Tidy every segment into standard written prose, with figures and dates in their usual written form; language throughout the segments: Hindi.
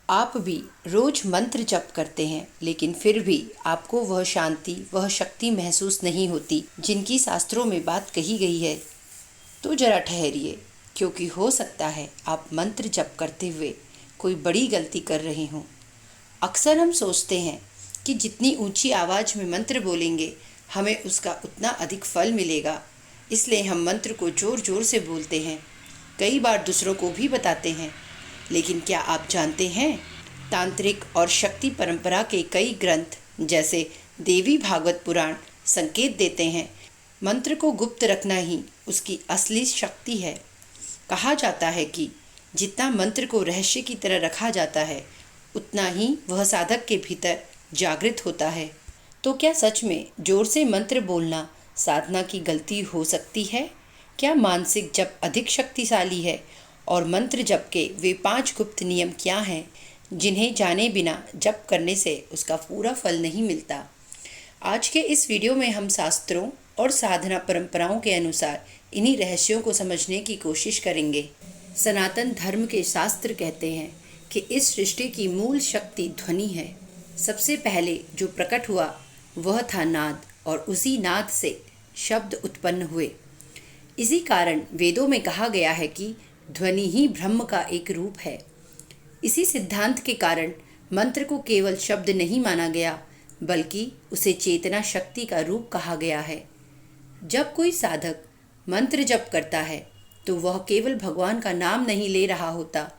आप भी रोज मंत्र जप करते हैं, लेकिन फिर भी आपको वह शांति, वह शक्ति महसूस नहीं होती जिनकी शास्त्रों में बात कही गई है। तो जरा ठहरिए, क्योंकि हो सकता है आप मंत्र जप करते हुए कोई बड़ी गलती कर रहे हों। अक्सर हम सोचते हैं कि जितनी ऊंची आवाज़ में मंत्र बोलेंगे हमें उसका उतना अधिक फल मिलेगा, इसलिए हम मंत्र को ज़ोर ज़ोर से बोलते हैं। कई बार दूसरों को भी बताते हैं। लेकिन क्या आप जानते हैं, तांत्रिक और शक्ति परंपरा के कई ग्रंथ जैसे देवी भागवत पुराण संकेत देते हैं मंत्र को गुप्त रखना ही उसकी असली शक्ति है। कहा जाता है कि जितना मंत्र को रहस्य की तरह रखा जाता है उतना ही वह साधक के भीतर जागृत होता है। तो क्या सच में जोर से मंत्र बोलना साधना की गलती हो सकती है? क्या मानसिक जप अधिक शक्तिशाली है? और मंत्र जप के वे 5 गुप्त नियम क्या हैं जिन्हें जाने बिना जप करने से उसका पूरा फल नहीं मिलता? आज के इस वीडियो में हम शास्त्रों और साधना परंपराओं के अनुसार इन्हीं रहस्यों को समझने की कोशिश करेंगे। सनातन धर्म के शास्त्र कहते हैं कि इस सृष्टि की मूल शक्ति ध्वनि है। सबसे पहले जो प्रकट हुआ वह था नाद, और उसी नाद से शब्द उत्पन्न हुए। इसी कारण वेदों में कहा गया है कि ध्वनि ही ब्रह्म का एक रूप है। इसी सिद्धांत के कारण मंत्र को केवल शब्द नहीं माना गया, बल्कि उसे चेतना शक्ति का रूप कहा गया है। जब कोई साधक मंत्र जप करता है तो वह केवल भगवान का नाम नहीं ले रहा होता,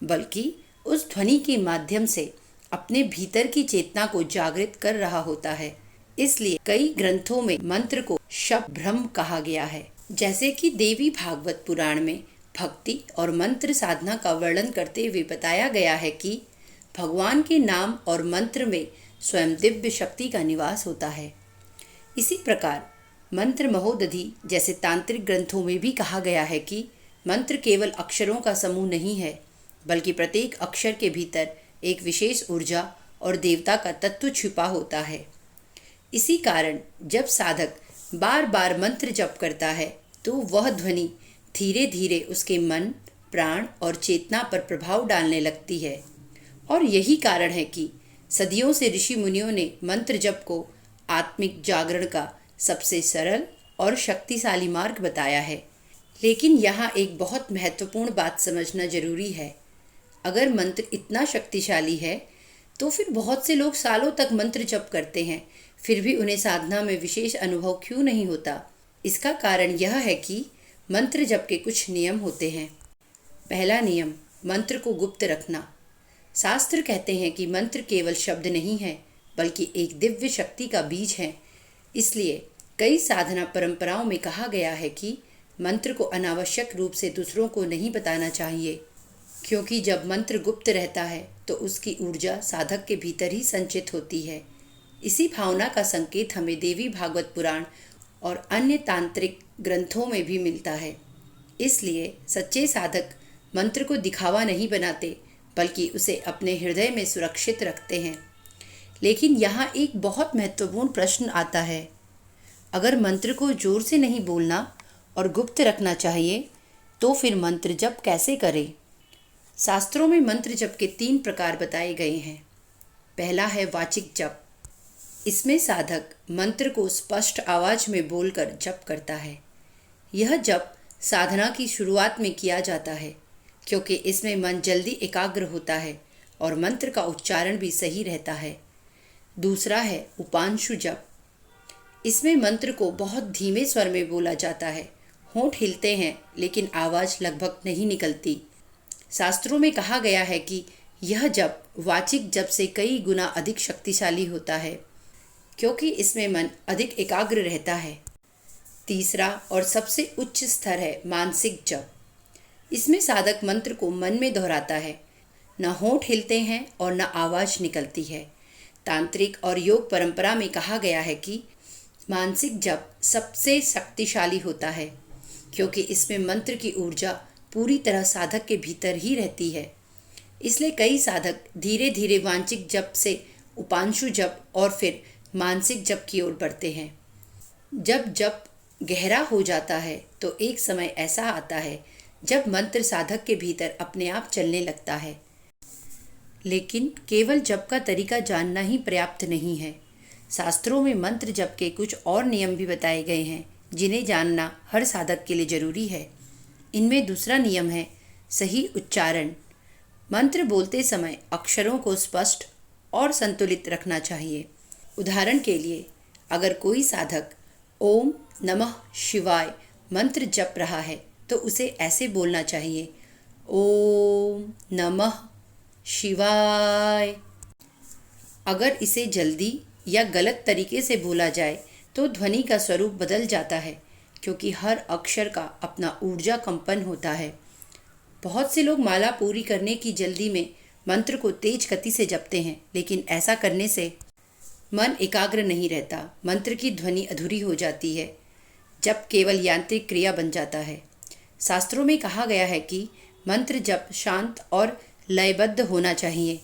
बल्कि उस ध्वनि के माध्यम से अपने भीतर की चेतना को जागृत कर रहा होता है। इसलिए कई ग्रंथों में मंत्र को शब्द ब्रह्म कहा गया है। जैसे कि देवी भागवत पुराण में भक्ति और मंत्र साधना का वर्णन करते हुए बताया गया है कि भगवान के नाम और मंत्र में स्वयं दिव्य शक्ति का निवास होता है। इसी प्रकार मंत्र महोदधि जैसे तांत्रिक ग्रंथों में भी कहा गया है कि मंत्र केवल अक्षरों का समूह नहीं है, बल्कि प्रत्येक अक्षर के भीतर एक विशेष ऊर्जा और देवता का तत्व छिपा होता है। इसी कारण जब साधक बार बार मंत्र जप करता है तो वह ध्वनि धीरे धीरे उसके मन, प्राण और चेतना पर प्रभाव डालने लगती है। और यही कारण है कि सदियों से ऋषि मुनियों ने मंत्र जप को आत्मिक जागरण का सबसे सरल और शक्तिशाली मार्ग बताया है। लेकिन यहाँ एक बहुत महत्वपूर्ण बात समझना जरूरी है। अगर मंत्र इतना शक्तिशाली है तो फिर बहुत से लोग सालों तक मंत्र जप करते हैं, फिर भी उन्हें साधना में विशेष अनुभव क्यों नहीं होता? इसका कारण यह है कि मंत्र जप के कुछ नियम होते हैं। पहला नियम, मंत्र को गुप्त रखना। शास्त्र कहते हैं कि मंत्र केवल शब्द नहीं है, बल्कि एक दिव्य शक्ति का बीज है। इसलिए कई साधना परंपराओं में कहा गया है कि मंत्र को अनावश्यक रूप से दूसरों को नहीं बताना चाहिए, क्योंकि जब मंत्र गुप्त रहता है तो उसकी ऊर्जा साधक के भीतर ही संचित होती है। इसी भावना का संकेत हमें देवी भागवत पुराण और अन्य तांत्रिक ग्रंथों में भी मिलता है। इसलिए सच्चे साधक मंत्र को दिखावा नहीं बनाते, बल्कि उसे अपने हृदय में सुरक्षित रखते हैं। लेकिन यहाँ एक बहुत महत्वपूर्ण प्रश्न आता है। अगर मंत्र को जोर से नहीं बोलना और गुप्त रखना चाहिए, तो फिर मंत्र जप कैसे करें? शास्त्रों में मंत्र जप के 3 प्रकार बताए गए हैं। पहला है वाचिक जप। इसमें साधक मंत्र को स्पष्ट आवाज में बोलकर जप करता है। यह जप साधना की शुरुआत में किया जाता है, क्योंकि इसमें मन जल्दी एकाग्र होता है और मंत्र का उच्चारण भी सही रहता है। दूसरा है उपांशु जप। इसमें मंत्र को बहुत धीमे स्वर में बोला जाता है। होंठ हिलते हैं लेकिन आवाज लगभग नहीं निकलती। शास्त्रों में कहा गया है कि यह जप वाचिक जप से कई गुना अधिक शक्तिशाली होता है, क्योंकि इसमें मन अधिक एकाग्र रहता है। तीसरा और सबसे उच्च स्तर है मानसिक जप। इसमें साधक मंत्र को मन में दोहराता है। न होंठ हिलते हैं और न आवाज निकलती है। तांत्रिक और योग परंपरा में कहा गया है कि मानसिक जप सबसे शक्तिशाली होता है, क्योंकि इसमें मंत्र की ऊर्जा पूरी तरह साधक के भीतर ही रहती है। इसलिए कई साधक धीरे धीरे वांचिक जप से उपांशु जप और फिर मानसिक जप की ओर बढ़ते हैं। जब जप गहरा हो जाता है तो एक समय ऐसा आता है जब मंत्र साधक के भीतर अपने आप चलने लगता है। लेकिन केवल जप का तरीका जानना ही पर्याप्त नहीं है। शास्त्रों में मंत्र जप के कुछ और नियम भी बताए गए हैं जिन्हें जानना हर साधक के लिए जरूरी है। इनमें दूसरा नियम है सही उच्चारण। मंत्र बोलते समय अक्षरों को स्पष्ट और संतुलित रखना चाहिए। उदाहरण के लिए, अगर कोई साधक ओम नमः शिवाय मंत्र जप रहा है तो उसे ऐसे बोलना चाहिए, ओम नमः शिवाय। अगर इसे जल्दी या गलत तरीके से बोला जाए तो ध्वनि का स्वरूप बदल जाता है, क्योंकि हर अक्षर का अपना ऊर्जा कंपन होता है। बहुत से लोग माला पूरी करने की जल्दी में मंत्र को तेज गति से जपते हैं, लेकिन ऐसा करने से मन एकाग्र नहीं रहता, मंत्र की ध्वनि अधूरी हो जाती है, जप केवल यांत्रिक क्रिया बन जाता है। शास्त्रों में कहा गया है कि मंत्र जप शांत और लयबद्ध होना चाहिए।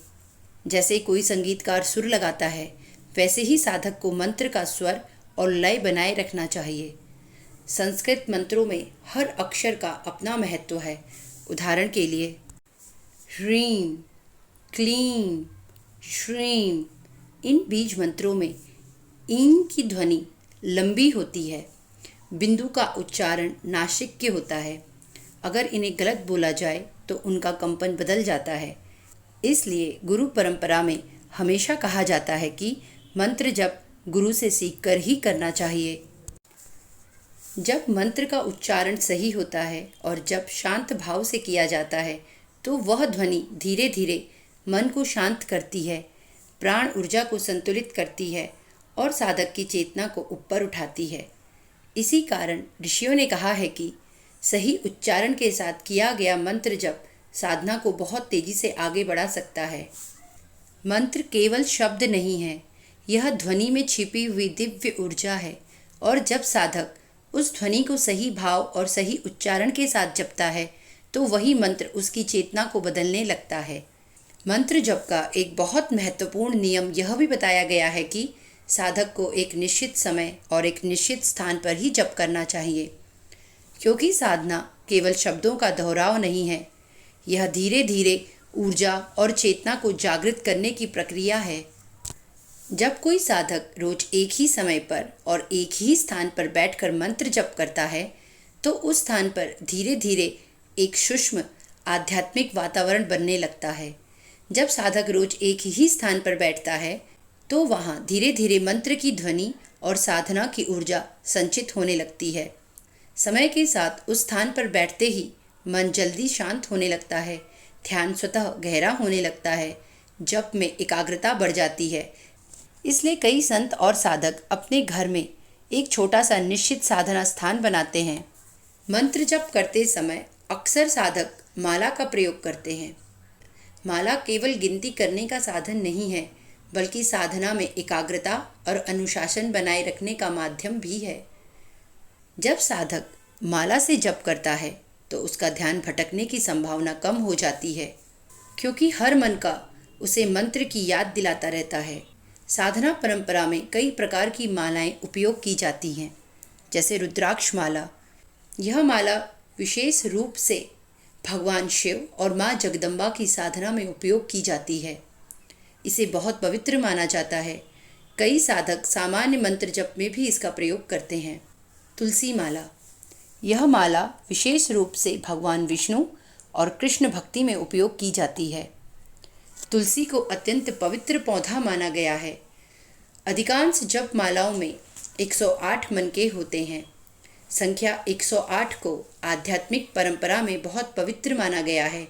जैसे कोई संगीतकार सुर लगाता है, वैसे ही साधक को मंत्र का स्वर और लय बनाए रखना चाहिए। संस्कृत मंत्रों में हर अक्षर का अपना महत्व है। उदाहरण के लिए, ह्रीं, क्लीं, श्रीं, इन बीज मंत्रों में ईं की ध्वनि लंबी होती है। बिंदु का उच्चारण नासिक्य होता है। अगर इन्हें गलत बोला जाए तो उनका कंपन बदल जाता है। इसलिए गुरु परंपरा में हमेशा कहा जाता है कि मंत्र जप गुरु से सीखकर ही करना चाहिए। जब मंत्र का उच्चारण सही होता है और जब शांत भाव से किया जाता है तो वह ध्वनि धीरे धीरे मन को शांत करती है, प्राण ऊर्जा को संतुलित करती है और साधक की चेतना को ऊपर उठाती है। इसी कारण ऋषियों ने कहा है कि सही उच्चारण के साथ किया गया मंत्र जप साधना को बहुत तेजी से आगे बढ़ा सकता है। मंत्र केवल शब्द नहीं है, यह ध्वनि में छिपी हुई दिव्य ऊर्जा है, और जब साधक उस ध्वनि को सही भाव और सही उच्चारण के साथ जपता है तो वही मंत्र उसकी चेतना को बदलने लगता है। मंत्र जप का एक बहुत महत्वपूर्ण नियम यह भी बताया गया है कि साधक को एक निश्चित समय और एक निश्चित स्थान पर ही जप करना चाहिए, क्योंकि साधना केवल शब्दों का दोहराव नहीं है, यह धीरे धीरे ऊर्जा और चेतना को जागृत करने की प्रक्रिया है। जब कोई साधक रोज एक ही समय पर और एक ही स्थान पर बैठकर मंत्र जप करता है तो उस स्थान पर धीरे धीरे एक सूक्ष्म आध्यात्मिक वातावरण बनने लगता है। जब साधक रोज एक ही स्थान पर बैठता है तो वहाँ धीरे धीरे मंत्र की ध्वनि और साधना की ऊर्जा संचित होने लगती है। समय के साथ उस स्थान पर बैठते ही मन जल्दी शांत होने लगता है, ध्यान स्वतः गहरा होने लगता है, जप में एकाग्रता बढ़ जाती है। इसलिए कई संत और साधक अपने घर में एक छोटा सा निश्चित साधना स्थान बनाते हैं। मंत्र जप करते समय अक्सर साधक माला का प्रयोग करते हैं। माला केवल गिनती करने का साधन नहीं है, बल्कि साधना में एकाग्रता और अनुशासन बनाए रखने का माध्यम भी है। जब साधक माला से जप करता है तो उसका ध्यान भटकने की संभावना कम हो जाती है, क्योंकि हर मन का उसे मंत्र की याद दिलाता रहता है। साधना परंपरा में कई प्रकार की मालाएं उपयोग की जाती हैं, जैसे रुद्राक्ष माला। यह माला विशेष रूप से भगवान शिव और माँ जगदम्बा की साधना में उपयोग की जाती है। इसे बहुत पवित्र माना जाता है। कई साधक सामान्य मंत्र जप में भी इसका प्रयोग करते हैं। तुलसी माला, यह माला विशेष रूप से भगवान विष्णु और कृष्ण भक्ति में उपयोग की जाती है। तुलसी को अत्यंत पवित्र पौधा माना गया है। अधिकांश जप मालाओं में 108 मनके होते हैं। संख्या 108 को आध्यात्मिक परंपरा में बहुत पवित्र माना गया है।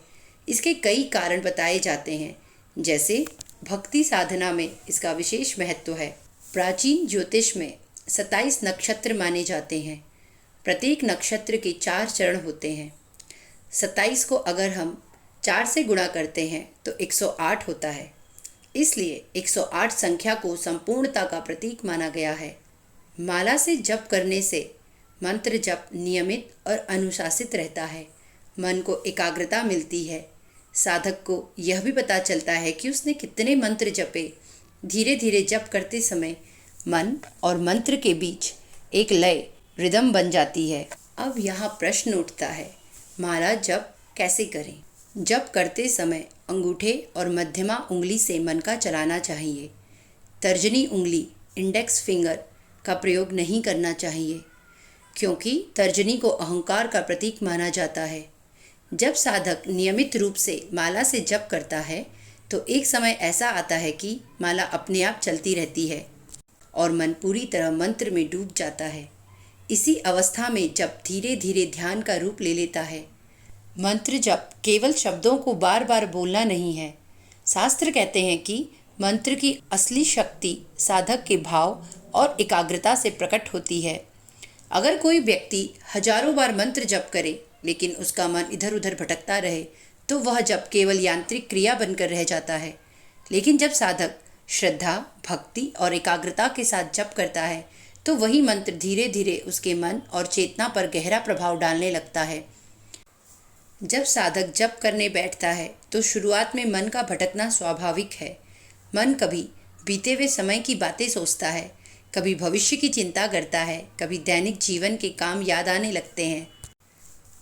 इसके कई कारण बताए जाते हैं, जैसे भक्ति साधना में इसका विशेष महत्व है। प्राचीन ज्योतिष में 27 नक्षत्र माने जाते हैं। प्रत्येक नक्षत्र के 4 चरण होते हैं। 27 को अगर हम 4 से गुणा करते हैं तो 108 होता है। इसलिए 108 संख्या को संपूर्णता का प्रतीक माना गया है। माला से जप करने से मंत्र जप नियमित और अनुशासित रहता है। मन को एकाग्रता मिलती है। साधक को यह भी पता चलता है कि उसने कितने मंत्र जपे। धीरे धीरे जप करते समय मन और मंत्र के बीच एक लय रिदम बन जाती है। अब यहाँ प्रश्न उठता है, माला जप कैसे करें? जप करते समय अंगूठे और मध्यमा उंगली से मन का चलाना चाहिए। तर्जनी उंगली इंडेक्स फिंगर का प्रयोग नहीं करना चाहिए, क्योंकि तर्जनी को अहंकार का प्रतीक माना जाता है। जब साधक नियमित रूप से माला से जप करता है तो एक समय ऐसा आता है कि माला अपने आप चलती रहती है और मन पूरी तरह मंत्र में डूब जाता है। इसी अवस्था में जप धीरे धीरे ध्यान का रूप ले लेता है। मंत्र जप केवल शब्दों को बार बार बोलना नहीं है। शास्त्र कहते हैं कि मंत्र की असली शक्ति साधक के भाव और एकाग्रता से प्रकट होती है। अगर कोई व्यक्ति हजारों बार मंत्र जप करे लेकिन उसका मन इधर उधर भटकता रहे तो वह जप केवल यांत्रिक क्रिया बनकर रह जाता है। लेकिन जब साधक श्रद्धा, भक्ति और एकाग्रता के साथ जप करता है तो वही मंत्र धीरे धीरे उसके मन और चेतना पर गहरा प्रभाव डालने लगता है। जब साधक जप करने बैठता है तो शुरुआत में मन का भटकना स्वाभाविक है। मन कभी बीते हुए समय की बातें सोचता है, कभी भविष्य की चिंता करता है, कभी दैनिक जीवन के काम याद आने लगते हैं।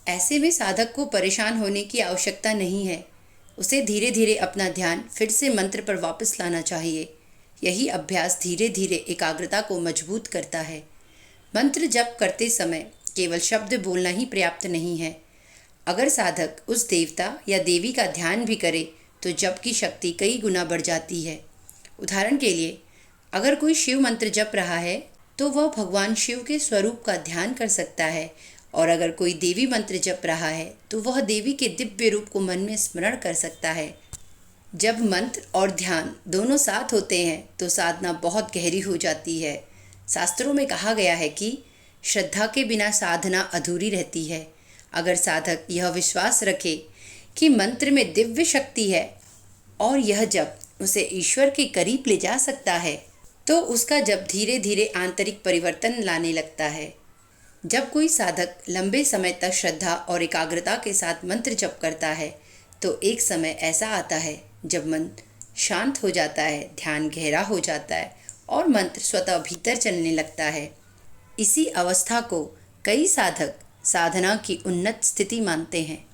ऐसे में साधक को परेशान होने की आवश्यकता नहीं है। उसे धीरे धीरे अपना ध्यान फिर से मंत्र पर वापस लाना चाहिए। यही अभ्यास धीरे धीरे एकाग्रता को मजबूत करता है। मंत्र जप करते समय केवल शब्द बोलना ही पर्याप्त नहीं है। अगर साधक उस देवता या देवी का ध्यान भी करे तो जप की शक्ति कई गुना बढ़ जाती है। उदाहरण के लिए, अगर कोई शिव मंत्र जप रहा है तो वह भगवान शिव के स्वरूप का ध्यान कर सकता है, और अगर कोई देवी मंत्र जप रहा है तो वह देवी के दिव्य रूप को मन में स्मरण कर सकता है। जब मंत्र और ध्यान दोनों साथ होते हैं तो साधना बहुत गहरी हो जाती है। शास्त्रों में कहा गया है कि श्रद्धा के बिना साधना अधूरी रहती है। अगर साधक यह विश्वास रखे कि मंत्र में दिव्य शक्ति है और यह जप उसे ईश्वर के करीब ले जा सकता है तो उसका जप धीरे धीरे आंतरिक परिवर्तन लाने लगता है। जब कोई साधक लंबे समय तक श्रद्धा और एकाग्रता के साथ मंत्र जप करता है तो एक समय ऐसा आता है जब मन शांत हो जाता है, ध्यान गहरा हो जाता है और मंत्र स्वतः भीतर चलने लगता है। इसी अवस्था को कई साधक साधना की उन्नत स्थिति मानते हैं।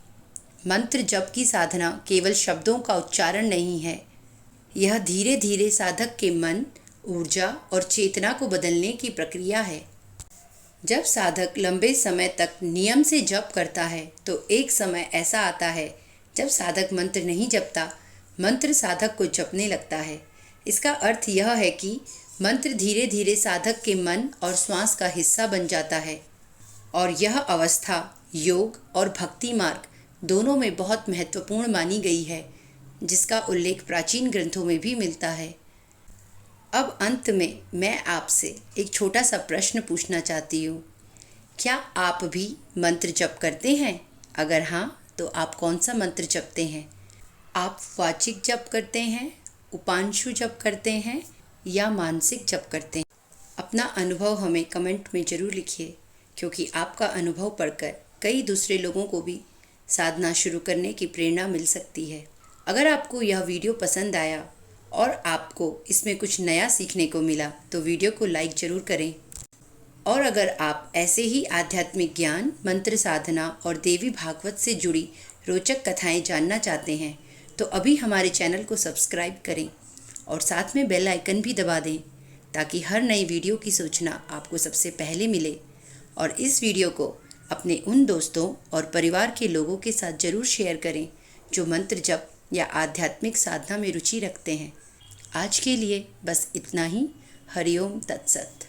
मंत्र जप की साधना केवल शब्दों का उच्चारण नहीं है, यह धीरे धीरे साधक के मन, ऊर्जा और चेतना को बदलने की प्रक्रिया है। जब साधक लंबे समय तक नियम से जप करता है तो एक समय ऐसा आता है जब साधक मंत्र नहीं जपता, मंत्र साधक को जपने लगता है। इसका अर्थ यह है कि मंत्र धीरे धीरे साधक के मन और श्वास का हिस्सा बन जाता है, और यह अवस्था योग और भक्ति मार्ग दोनों में बहुत महत्वपूर्ण मानी गई है, जिसका उल्लेख प्राचीन ग्रंथों में भी मिलता है। अब अंत में मैं आपसे एक छोटा सा प्रश्न पूछना चाहती हूँ। क्या आप भी मंत्र जप करते हैं? अगर हाँ, तो आप कौन सा मंत्र जपते हैं? आप वाचिक जप करते हैं, उपांशु जप करते हैं या मानसिक जप करते हैं? अपना अनुभव हमें कमेंट में ज़रूर लिखिए, क्योंकि आपका अनुभव पढ़कर कई दूसरे लोगों को भी साधना शुरू करने की प्रेरणा मिल सकती है। अगर आपको यह वीडियो पसंद आया और आपको इसमें कुछ नया सीखने को मिला तो वीडियो को लाइक ज़रूर करें। और अगर आप ऐसे ही आध्यात्मिक ज्ञान, मंत्र साधना और देवी भागवत से जुड़ी रोचक कथाएं जानना चाहते हैं तो अभी हमारे चैनल को सब्सक्राइब करें और साथ में बेल आइकन भी दबा दें, ताकि हर नई वीडियो की सूचना आपको सबसे पहले मिले। और इस वीडियो को अपने उन दोस्तों और परिवार के लोगों के साथ ज़रूर शेयर करें जो मंत्र जप या आध्यात्मिक साधना में रुचि रखते हैं। आज के लिए बस इतना ही। हरिओम तत्सत।